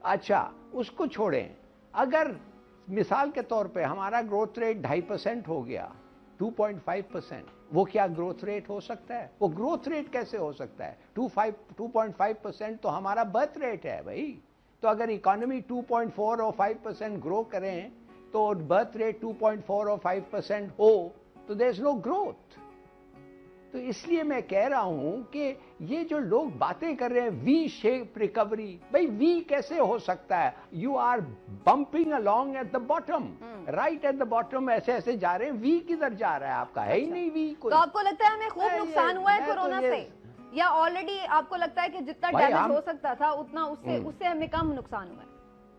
اچھا اس کو چھوڑیں, اگر مثال کے طور پہ ہمارا گروتھ ریٹ 2.5% ہو گیا, 2.5%, وہ کیا گروتھ ریٹ ہو سکتا ہے؟ وہ گروتھ ریٹ کیسے ہو سکتا ہے؟ 2.5% تو ہمارا برتھ ریٹ ہے بھائی. تو اگر اکانومی 2.4 اور 5% گرو کریں تو برتھ ریٹ 2.4 اور 5% ہو تو دیر از نو گروتھ. تو اس لیے میں کہہ رہا ہوں کہ یہ جو لوگ باتیں کر رہے ہیں وی شیپ ریکوری, بھائی وی کیسے ہو سکتا ہے؟ You are bumping along at the bottom, right at the bottom, ایسے ایسے جا رہے ہیں. وی کدھر جا رہا ہے آپ کا؟ ہے ہی نہیں وی کوئی. تو آپ کو لگتا ہے ہمیں خوب نقصان ہوا ہے کورونا سے, یا آلریڈی آپ کو لگتا ہے کہ جتنا ڈیمیج ہو سکتا تھا اتنا اس سے ہمیں کم نقصان ہوا ہے؟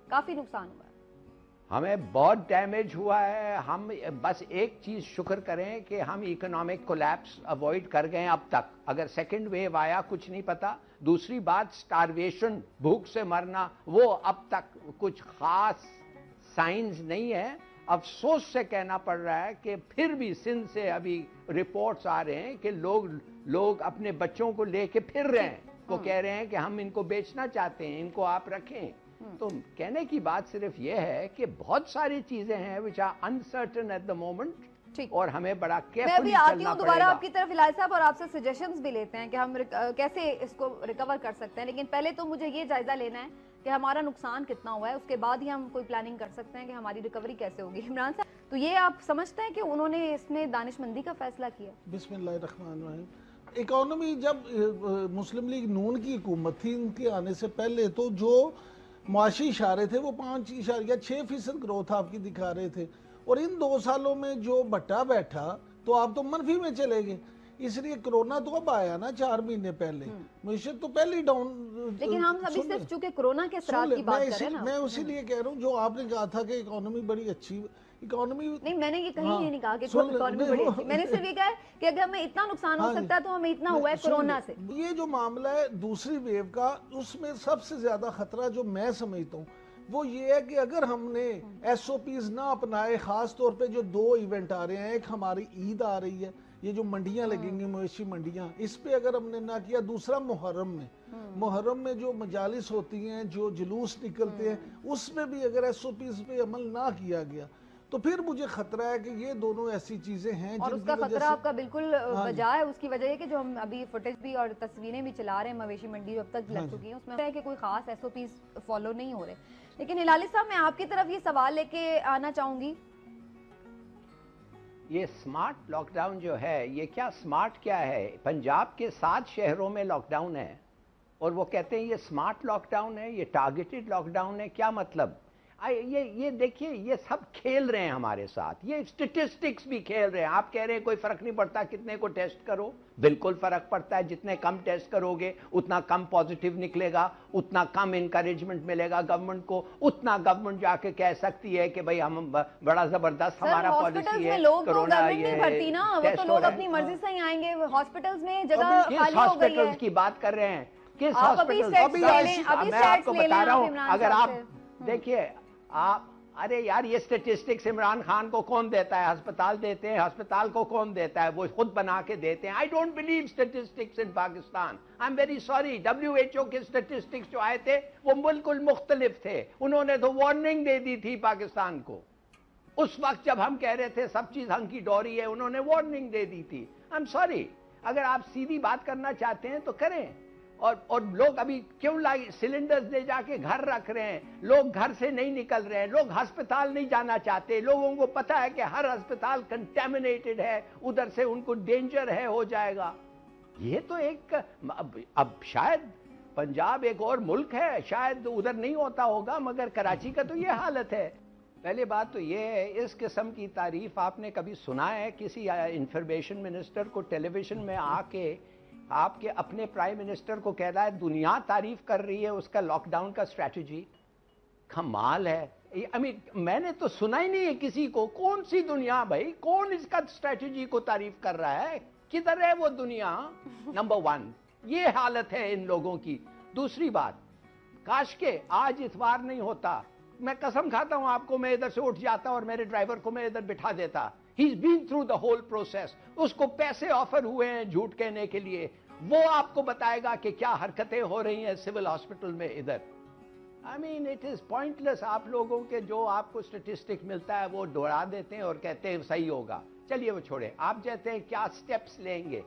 کافی نقصان ہوا ہے. ہمیں بہت ڈیمیج ہوا ہے. ہم بس ایک چیز شکر کریں کہ ہم اکنامک کولیپس اوائڈ کر گئے اب تک. اگر سیکنڈ ویو آیا کچھ نہیں پتا. دوسری بات سٹارویشن, بھوک سے مرنا, وہ اب تک کچھ خاص سائنز نہیں ہے. افسوس سے کہنا پڑ رہا ہے کہ پھر بھی سندھ سے ابھی رپورٹس آ رہے ہیں کہ لوگ اپنے بچوں کو لے کے پھر رہے ہیں. وہ کہہ رہے ہیں کہ ہم ان کو بیچنا چاہتے ہیں, ان کو آپ رکھیں. تو کہنے کی بات صرف یہ ہے کہ بہت ساری چیزیں ہیں which are uncertain at the moment, اور ہمیں بڑا کیئرفلی چلنا پڑے گا. میں ابھی آتی ہوں دوبارہ آپ کی طرف الہی صاحب, اور آپ سے سجیشنز بھی لیتے ہیں کہ ہم کیسے اس کو ریکور کر سکتے ہیں. لیکن پہلے تو مجھے یہ جائزہ لینا ہے کہ ہمارا نقصان کتنا ہوا ہے, اس کے بعد ہی ہم کوئی پلاننگ کر سکتے ہیں کہ ہماری ریکوری کیسے ہوگی. عمران صاحب, تو یہ آپ سمجھتے ہیں کہ انہوں نے اس میں دانش مندی کا فیصلہ کیا؟ بسم اللہ الرحمن الرحیم. اکانومی جب مسلم لیگ نون کی حکومت تھی, ان کے آنے سے پہلے تو جو معاشی اشارے تھے وہ 5.6% گروتھ آپ کی دکھا رہے تھے, اور ان 2 سالوں میں جو بٹا بیٹھا تو آپ تو منفی میں چلے گئے. اس لیے کرونا تو اب آیا نا 4 مہینے پہلے, معیشت تو پہلے ہی ڈاؤن. لیکن ہم ابھی صرف چونکہ کرونا کے اثرات کی بات کر رہے ہیں نا, میں اسی لیے کہہ رہا ہوں جو آپ نے کہا تھا کہ اکانومی بڑی اچھی. اکانومی نہیں, میں نے یہ کہیں یہ نہیں کہا کہ اکانومی بڑی اچھی, میں نے صرف یہ کہا ہے کہ اگر ہمیں اتنا نقصان ہو سکتا ہے تو ہمیں اتنا ہوا ہے کرونا سے. یہ جو معاملہ ہے دوسری ویو کا, اس میں سب سے زیادہ خطرہ جو میں سمجھتا ہوں وہ یہ ہے کہ اگر ہم نے ایس او پیز نہ اپنائے, خاص طور پہ جو 2 ایونٹ آ رہے ہیں, ایک ہماری عید آ رہی ہے, یہ جو منڈیاں لگیں گی مویشی منڈیاں, اس پہ اگر ہم نے نہ کیا. دوسرا محرم میں جو مجالس ہوتی ہیں, جو جلوس نکلتے ہیں, اس میں بھی اگر ایس او پیز پہ عمل نہ کیا گیا تو پھر مجھے خطرہ ہے کہ یہ دونوں ایسی چیزیں ہیں اور اس کا خطرہ آپ کا بالکل بجا ہے. اس کی وجہ ہے کہ جو ہم ابھی فوٹیج بھی اور تصویریں بھی چلا رہے ہیں مویشی منڈی جو اب تک لگ چکی ہیں, اس میں ہے کہ کوئی خاص ایس او پیز فالو نہیں ہو رہے. لیکن ہلالی صاحب, میں آپ کی طرف یہ سوال لے کے آنا چاہوں گی. یہ سمارٹ لاک ڈاؤن جو ہے, یہ کیا سمارٹ کیا ہے؟ پنجاب کے 7 شہروں میں لاک ڈاؤن ہے اور وہ کہتے ہیں یہ سمارٹ لاک ڈاؤن ہے, یہ ٹارگیٹڈ لاک ڈاؤن ہے. کیا مطلب؟ یہ دیکھیے, یہ سب کھیل رہے ہیں ہمارے ساتھ, یہ اسٹیٹسٹکس بھی کھیل رہے ہیں. آپ کہہ رہے ہیں کوئی فرق نہیں پڑتا کتنے کو ٹیسٹ کرو, بالکل فرق پڑتا ہے. جتنے کم ٹیسٹ کرو گے اتنا کم پازیٹیو نکلے گا, اتنا کم انکریجمنٹ ملے گا گورنمنٹ کو, اتنا گورنمنٹ جا کے کہہ سکتی ہے کہ بھئی ہم بڑا زبردست ہمارا پالیسی ہے. کرونا نہیں بھرتی نا, وہ تو لوگ اپنی مرضی سے ہی آئیں گے. ہاسپٹلز میں جگہ خالی ہو گئی ہے. ہاسپٹلز کی بات کر رہے ہیں, کس ہاسپٹل؟ میں آپ کو بتا رہا ہوں, اگر آپ دیکھیے ارے یار, یہ سٹیٹسٹکس عمران خان کو کون دیتا ہے؟ ہسپتال دیتے ہیں. ہسپتال کو کون دیتا ہے؟ وہ خود بنا کے دیتے ہیں. I don't believe statistics in Pakistan. I'm very sorry. WHO کے سٹیٹسٹکس جو آئے تھے وہ بالکل مختلف تھے. انہوں نے تو وارننگ دے دی تھی پاکستان کو. اس وقت جب ہم کہہ رہے تھے سب چیز ہنکی ڈوری ہے, انہوں نے وارننگ دے دی تھی. I'm sorry. اگر آپ سیدھی بات کرنا چاہتے ہیں تو کریں. اور لوگ ابھی کیوں سلنڈرز لے جا کے گھر رکھ رہے ہیں؟ لوگ گھر سے نہیں نکل رہے ہیں, لوگ ہسپتال نہیں جانا چاہتے. لوگوں کو پتا ہے کہ ہر ہسپتال کنٹامنیٹڈ ہے, ادھر سے ان کو ڈینجر ہے, ہو جائے گا. یہ تو ایک اب شاید پنجاب ایک اور ملک ہے, شاید ادھر نہیں ہوتا ہوگا, مگر کراچی کا تو یہ حالت ہے. پہلے بات تو یہ ہے, اس قسم کی تعریف آپ نے کبھی سنا ہے کسی انفارمیشن منسٹر کو ٹیلی ویژن میں آ کے آپ کے اپنے پرائم منسٹر کو کہہ رہا ہے دنیا تعریف کر رہی ہے اس کا لاک ڈاؤن کا اسٹریٹجی؟ کمال ہے. میں نے تو سنا ہی نہیں ہے کسی کو. کون سی دنیا بھائی؟ کون اس کا اسٹریٹجی کو تعریف کر رہا ہے؟ کدھر ہے وہ دنیا؟ نمبر 1 یہ حالت ہے ان لوگوں کی. دوسری بات, کاش کے آج اتوار نہیں ہوتا, میں قسم کھاتا ہوں آپ کو, میں ادھر سے اٹھ جاتا اور میرے ڈرائیور کو میں ادھر بٹھا دیتا. He's been through the whole process. اس کو پیسے آفر ہوئے ہیں جھوٹ کہنے کے لیے, وہ آپ کو بتائے گا کہ کیا حرکتیں ہو رہی ہیں سول ہاسپٹل میں ادھر. I mean, it is pointless. آپ لوگوں کے جو آپ کو اسٹیٹسٹک ملتا ہے وہ دوہرا دیتے ہیں اور کہتے ہیں صحیح ہوگا. چلیے وہ چھوڑیں. آپ کہتے ہیں کیا سٹیپس لیں گے.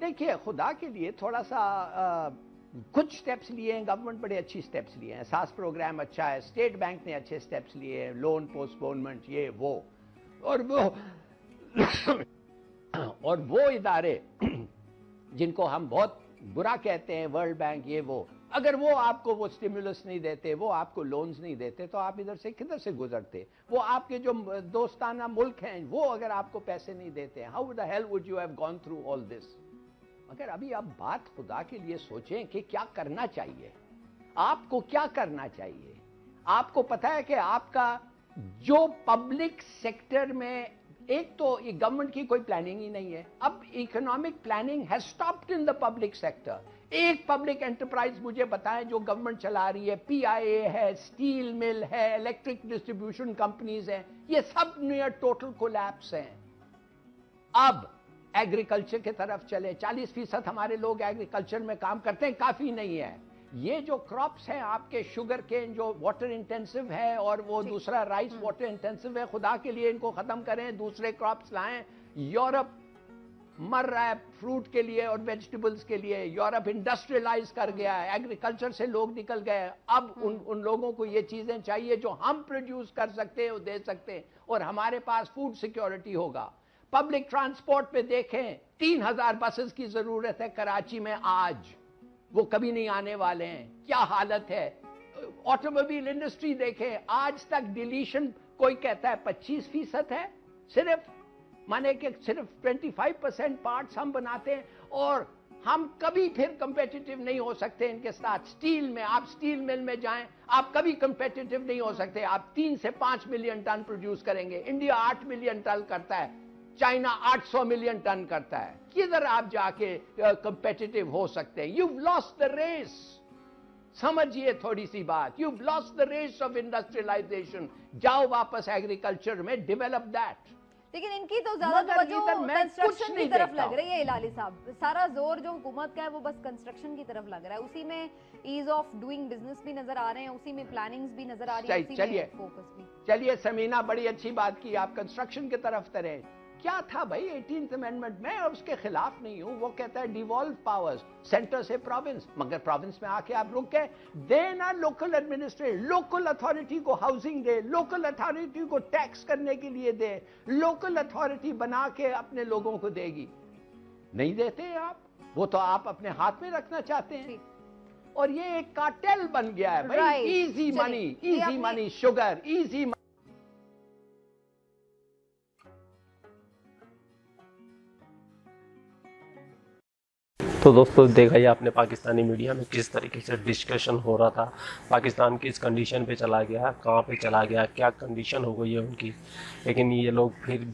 دیکھیے خدا کے لیے تھوڑا سا کچھ سٹیپس لیے ہیں گورنمنٹ, بڑے اچھی سٹیپس لیے ہیں. احساس پروگرام اچھا ہے, اسٹیٹ بینک نے اچھے سٹیپس لیے ہیں, لون پوسٹ پونمنٹ یہ وہ, اور وہ ادارے جن کو ہم بہت برا کہتے ہیں, ورلڈ بینک یہ وہ, اگر وہ آپ کو وہ سٹیمولس نہیں دیتے, وہ آپ کو لونز نہیں دیتے, تو آپ ادھر سے کدھر سے گزرتے. وہ آپ کے جو دوستانہ ملک ہیں وہ اگر آپ کو پیسے نہیں دیتے, how the hell would you have gone through all this. مگر ابھی آپ بات خدا کے لیے سوچیں کہ کیا کرنا چاہیے, آپ کو کیا کرنا چاہیے. آپ کو پتا ہے کہ آپ کا جو پبلک سیکٹر میں, ایک تو یہ گورنمنٹ کی کوئی پلاننگ ہی نہیں ہے. اب economic planning has stopped in the public sector. ایک پبلک انٹرپرائز مجھے بتائیں جو گورنمنٹ چلا رہی ہے, پی آئی اے ہے, اسٹیل مل ہے, الیکٹرک ڈسٹریبیوشن کمپنیز ہیں, یہ سب نیئر ٹوٹل کولیپس ہیں. اب ایگریکلچر کی طرف چلے, 40% ہمارے لوگ ایگریکلچر میں کام کرتے ہیں, کافی نہیں ہے. یہ جو کراپس ہیں آپ کے شوگر کین جو واٹر انٹینسو ہے, اور وہ دوسرا رائس واٹر انٹینسو ہے, خدا کے لیے ان کو ختم کریں, دوسرے کراپس لائیں. یورپ مر رہا ہے فروٹ کے لیے اور ویجیٹیبلز کے لیے. یورپ انڈسٹریلائز کر گیا ہے, ایگریکلچر سے لوگ نکل گئے. اب ان لوگوں کو یہ چیزیں چاہیے جو ہم پروڈیوس کر سکتے ہیں, دے سکتے ہیں, اور ہمارے پاس فوڈ سیکیورٹی ہوگا. پبلک ٹرانسپورٹ پہ دیکھیں, 3000 بسز کی ضرورت ہے کراچی میں آج, وہ کبھی نہیں آنے والے ہیں. کیا حالت ہے. آٹوموبائل انڈسٹری دیکھیں, آج تک ڈیلیشن کوئی کہتا ہے 25% ہے صرف, مانے کہ صرف 25% پارٹس ہم بناتے ہیں, اور ہم کبھی پھر کمپیٹیٹو نہیں ہو سکتے ان کے ساتھ. سٹیل میں, آپ سٹیل مل میں جائیں, آپ کبھی کمپیٹیٹو نہیں ہو سکتے. آپ 3 سے 5 ملین ٹن پروڈیوس کریں گے, انڈیا 8 ملین ٹن کرتا ہے, چائنا 800 ملین ٹن کرتا ہے. کدھر آپ جا کے کمپیٹیٹو ہو سکتے ہیں. You've lost the race. سمجھیے تھوڑی سی بات, You've lost the race of industrialization. جاؤ واپس ایگریکلچر میں, ڈیولپ دیٹ. لیکن ان کی تو زیادہ توجہ کنسٹرکشن کی طرف لگ رہی ہے ہلالی صاحب. سارا زور جو حکومت کا ہے وہ بس کنسٹرکشن کی طرف لگ رہا ہے. اسی میں ایز آف ڈوئنگ بزنس بھی نظر آ رہے ہیں, اسی میں پلاننگز بھی نظر آ رہی ہے, اسی میں فوکس بھی. چلیے سمینہ, بڑی اچھی بات کی, آپ کنسٹرکشن کی طرف تریں. کیا تھا بھائی 18th امینڈمنٹ میں, اس کے خلاف نہیں ہوں. وہ کہتا ہے ڈیوالو پاورز سینٹر سے پروونس, مگر پروونس میں آ کے آپ رک گئے. دینا لوکل ایڈمنسٹریشن, لوکل اتھارٹی کو ہاؤسنگ دے, لوکل اتھارٹی کو ٹیکس کرنے کے لیے دے, لوکل اتھارٹی بنا کے اپنے لوگوں کو دے گی. نہیں دیتے آپ, وہ تو آپ اپنے ہاتھ میں رکھنا چاہتے ہیں. اور یہ ایک کارٹل بن گیا ہے بھائی. Easy money, easy money, sugar, easy money. تو دوستو دیکھا ہی آپ نے پاکستانی میڈیا میں کس طریقے سے ڈسکشن ہو رہا تھا, پاکستان کس کنڈیشن پہ چلا گیا, کہاں پہ چلا گیا, کیا کنڈیشن ہو گئی ہے ان کی. لیکن یہ لوگ پھر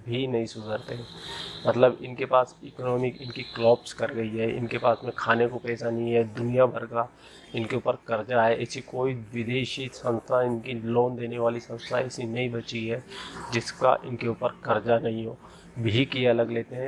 بھی نہیں سدھرتے. مطلب ان کے پاس اکنامک ان کی کلاپس کر گئی ہے, ان کے پاس میں کھانے کو پیسہ نہیں ہے, دنیا بھر کا ان کے اوپر قرضہ ہے. ایسی کوئی ودیشی سنستھا, ان کی لون دینے والی سنستھا ایسی نہیں بچی ہے جس کا ان کے اوپر قرضہ نہیں ہو. بھی کی الگ لیتے ہیں.